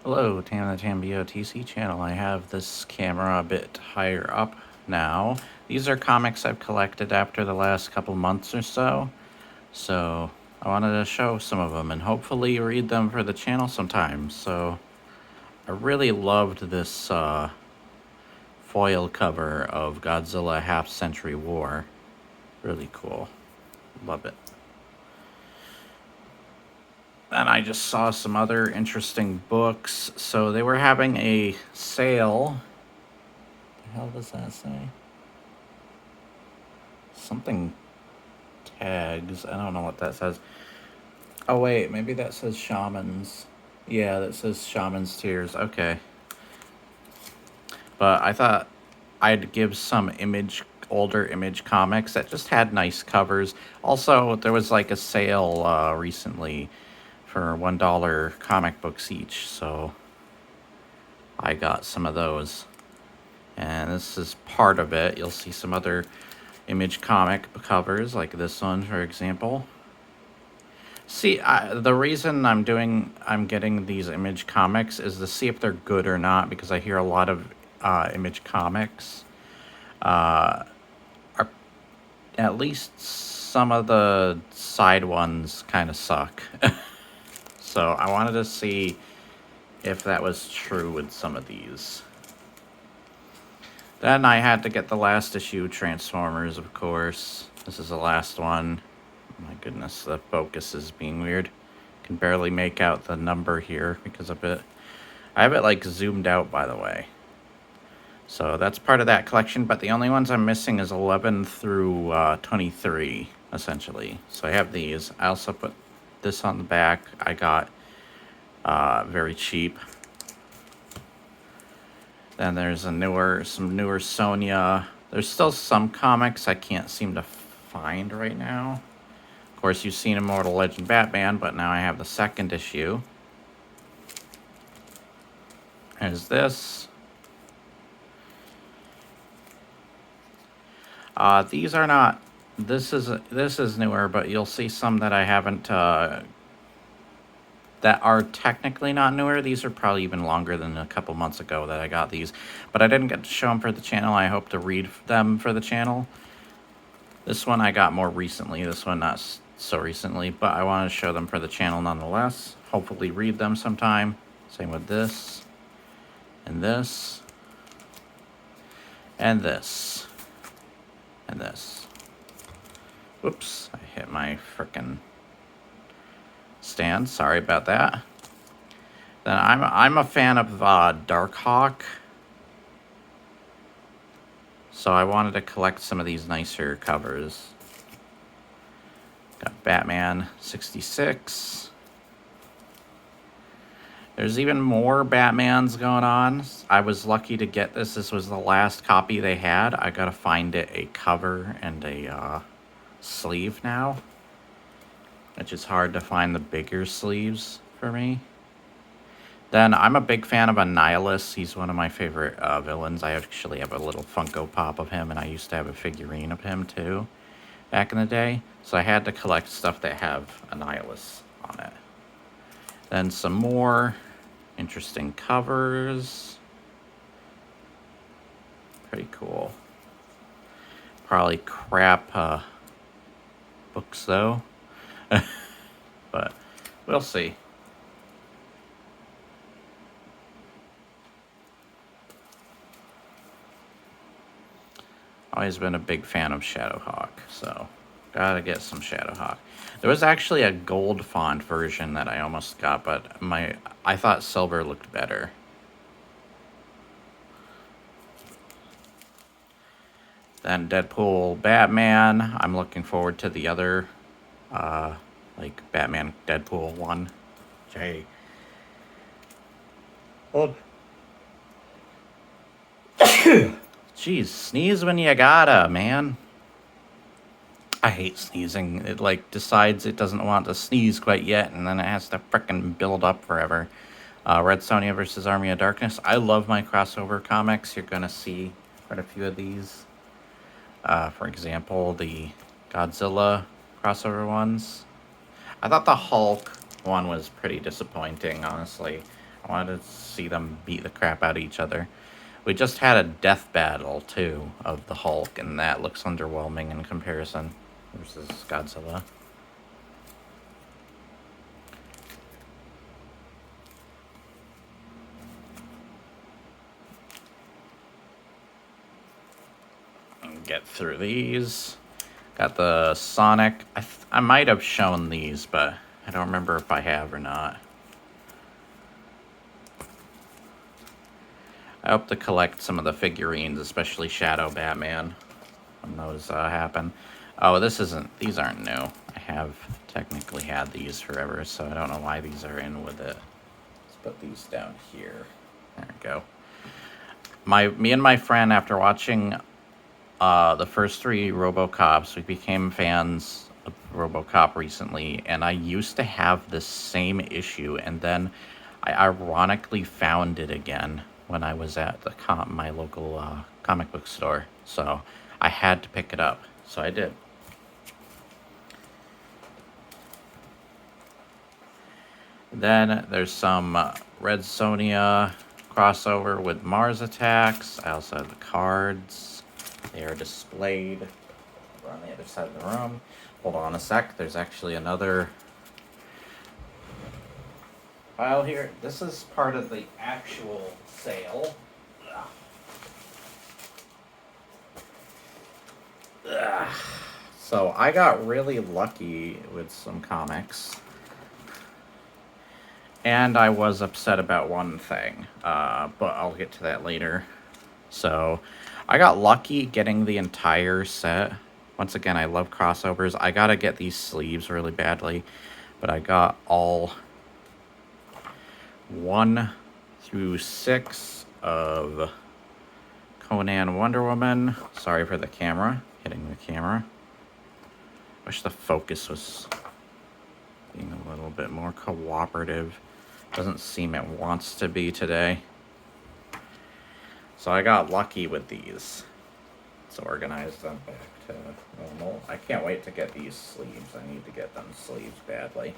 Hello, Tam the Tambio TC channel. I have this camera a bit higher up now. These are comics I've collected after the last couple months or so. So I wanted to show some of them and hopefully read them for the channel sometime. So I really loved this foil cover of Godzilla Half Century War. Really cool. Love it. And I just saw some other interesting books. So they were having a sale. What the hell does that say? Something tags. I don't know what that says. Oh, wait. Maybe that says Shamans. Yeah, that says Shaman's Tears. Okay. But I thought I'd give some older Image comics that just had nice covers. Also, there was like a sale recently for $1 comic books each, so I got some of those. And this is part of it. You'll see some other Image comic covers, like this one, for example. See, the reason I'm getting these Image comics is to see if they're good or not, because I hear a lot of Image comics are, at least some of the side ones kind of suck. So I wanted to see if that was true with some of these. Then I had to get the last issue, Transformers, of course. This is the last one. My goodness, the focus is being weird. Can barely make out the number here because of it. I have it like zoomed out, by the way. So that's part of that collection, but the only ones I'm missing is 11 through 23, essentially. So I have these. I also put this on the back. I got very cheap. Then there's some newer Sonya. There's still some comics I can't seem to find right now. Of course, you've seen Immortal Legend Batman, but now I have the second issue. There's this. These are not. This is newer, but you'll see some that I haven't. That are technically not newer. These are probably even longer than a couple months ago that I got these, but I didn't get to show them for the channel. I hope to read them for the channel. This one I got more recently. This one not so recently, but I wanted to show them for the channel nonetheless. Hopefully read them sometime. Same with this, and this, and this, and this. Whoops, I hit my frickin' stand. Sorry about that. Then I'm a fan of Darkhawk. So I wanted to collect some of these nicer covers. Got Batman 66. There's even more Batmans going on. I was lucky to get this. This was the last copy they had. I gotta find it a cover and a sleeve now. Which is hard to find the bigger sleeves for me. Then I'm a big fan of Annihilus. He's one of my favorite villains. I actually have a little Funko Pop of him, and I used to have a figurine of him too back in the day. So I had to collect stuff that have Annihilus on it. Then some more interesting covers. Pretty cool. Probably crap books though. But we'll see. Always been a big fan of Shadowhawk, so gotta get some Shadowhawk. There was actually a gold font version that I almost got, but I thought silver looked better. Then Deadpool Batman. I'm looking forward to the other like Batman Deadpool 1. Jay. Oh. Jeez, sneeze when you gotta, man. I hate sneezing. It like decides it doesn't want to sneeze quite yet, and then it has to frickin' build up forever. Red Sonja versus Army of Darkness. I love my crossover comics. You're gonna see quite a few of these. For example, the Godzilla crossover ones. I thought the Hulk one was pretty disappointing, honestly. I wanted to see them beat the crap out of each other. We just had a death battle, too, of the Hulk, and that looks underwhelming in comparison versus Godzilla. Get through these. Got the Sonic. I might have shown these, but I don't remember if I have or not. I hope to collect some of the figurines, especially Shadow Batman, when those happen. Oh, these aren't new. I have technically had these forever, so I don't know why these are in with it. Let's put these down here. There we go. Me and my friend, after watching the first 3 RoboCops, we became fans of RoboCop recently, and I used to have this same issue, and then I ironically found it again when I was at my local comic book store. So I had to pick it up, so I did. Then there's some Red Sonja crossover with Mars Attacks. I also have the cards. They are displayed over on the other side of the room. Hold on a sec. There's actually another pile here. This is part of the actual sale. Ugh. So I got really lucky with some comics. And I was upset about one thing, but I'll get to that later. So I got lucky getting the entire set. Once again, I love crossovers. I gotta get these sleeves really badly, but I got all 1 through 6 of Conan Wonder Woman. Sorry for the camera, hitting the camera. Wish the focus was being a little bit more cooperative. Doesn't seem it wants to be today. So I got lucky with these. Let's organize them back to normal. I can't wait to get these sleeves. I need to get them sleeves badly.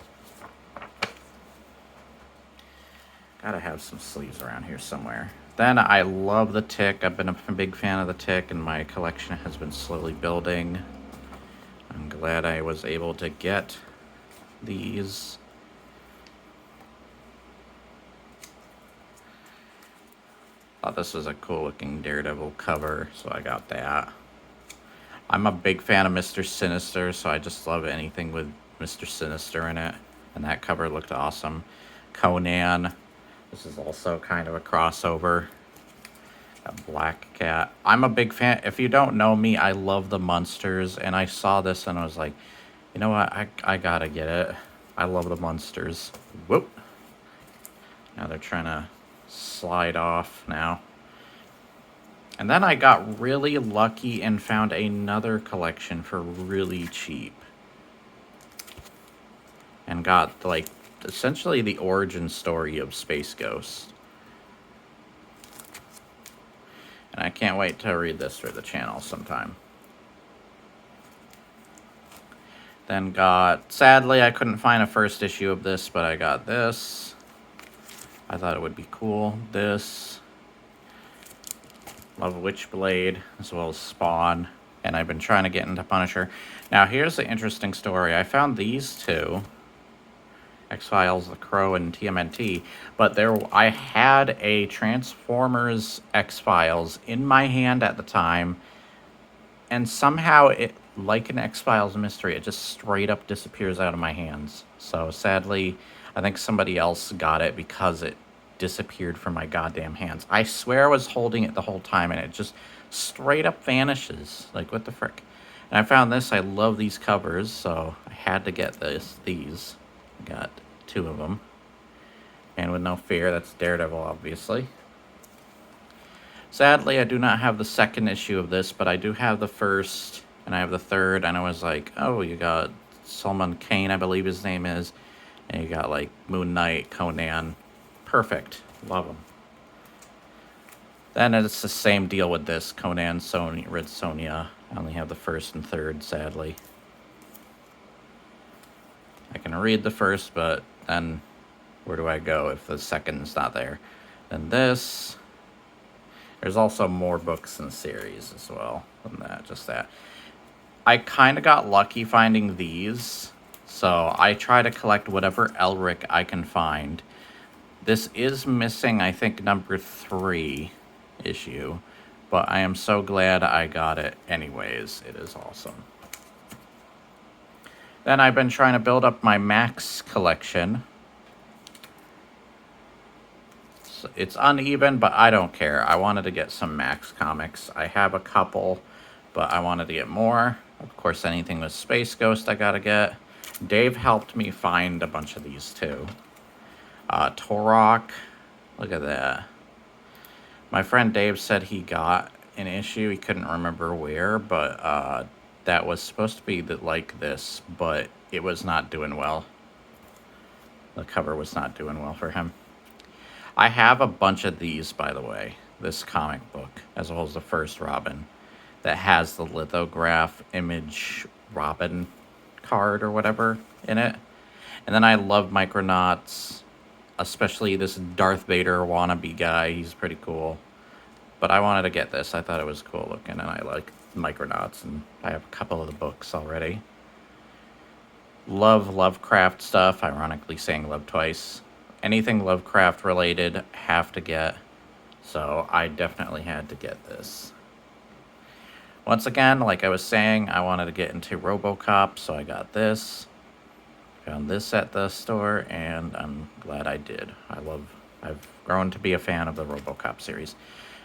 Gotta have some sleeves around here somewhere. Then I love the Tick. I've been a big fan of the Tick, and my collection has been slowly building. I'm glad I was able to get these. Thought this was a cool looking Daredevil cover, so I got that. I'm a big fan of Mr. Sinister, so I just love anything with Mr. Sinister in it. And that cover looked awesome. Conan. This is also kind of a crossover. A Black Cat. I'm a big fan. If you don't know me, I love the Munsters, and I saw this and I was like, you know what? I gotta get it. I love the Munsters. Whoop. Now they're trying to slide off now. And then I got really lucky and found another collection for really cheap. And got, like, essentially the origin story of Space Ghost. And I can't wait to read this for the channel sometime. Then got, sadly, I couldn't find a first issue of this, but I got this. I thought it would be cool. This. Love Witchblade, as well as Spawn. And I've been trying to get into Punisher. Now, here's the interesting story. I found these 2. X-Files, The Crow, and TMNT. But I had a Transformers X-Files in my hand at the time. And somehow, like an X-Files mystery, it just straight up disappears out of my hands. So, sadly, I think somebody else got it because it disappeared from my goddamn hands. I swear I was holding it the whole time, and it just straight up vanishes. Like, what the frick? And I found this. I love these covers, so I had to get these. Got 2 of them. And with No Fear, that's Daredevil, obviously. Sadly, I do not have the second issue of this, but I do have the first, and I have the third, and I was like, oh, you got Solomon Kane, I believe his name is, and you got, like, Moon Knight, Conan. Perfect. Love them. Then it's the same deal with this, Conan, Red Sonja. I only have the first and third, sadly. I can read the first, but then Where do I go if the second's not there? Then this. There's also more books in series as well than that, just that. I kind of got lucky finding these, so I try to collect whatever Elric I can find. This is missing, I think, number 3 issue, but I am so glad I got it anyways. It is awesome. Then I've been trying to build up my Max collection. So it's uneven, but I don't care. I wanted to get some Max comics. I have a couple, but I wanted to get more. Of course, anything with Space Ghost I gotta get. Dave helped me find a bunch of these too. Torok, look at that. My friend Dave said he got an issue. He couldn't remember where, but that was supposed to be like this, but it was not doing well. The cover was not doing well for him. I have a bunch of these, by the way, this comic book, as well as the first Robin, that has the lithograph image Robin card or whatever in it. And then I love Micronauts, especially this Darth Vader wannabe guy. He's pretty cool. But I wanted to get this. I thought it was cool looking, and I like Micronauts, and I have a couple of the books already. Love Lovecraft stuff, ironically saying love twice. Anything Lovecraft related, have to get. So I definitely had to get this. Once again, like I was saying, I wanted to get into RoboCop, so I got this. Found this at the store, and I'm glad I did. I've grown to be a fan of the RoboCop series.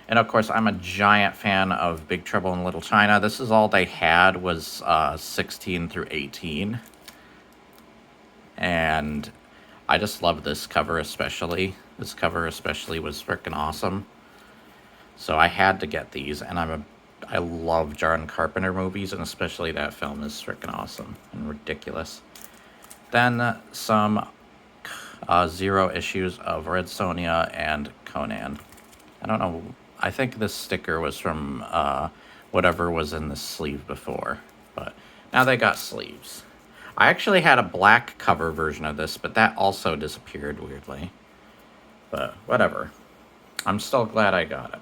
And of course, I'm a giant fan of Big Trouble in Little China. This is all they had, was 16 through 18. And I just love this cover especially. This cover especially was freaking awesome. So I had to get these, and I love John Carpenter movies, and especially that film is freaking awesome and ridiculous. Then some 0 issues of Red Sonja and Conan. I don't know. I think this sticker was from whatever was in the sleeve before, but now they got sleeves. I actually had a black cover version of this, but that also disappeared weirdly. But whatever. I'm still glad I got it.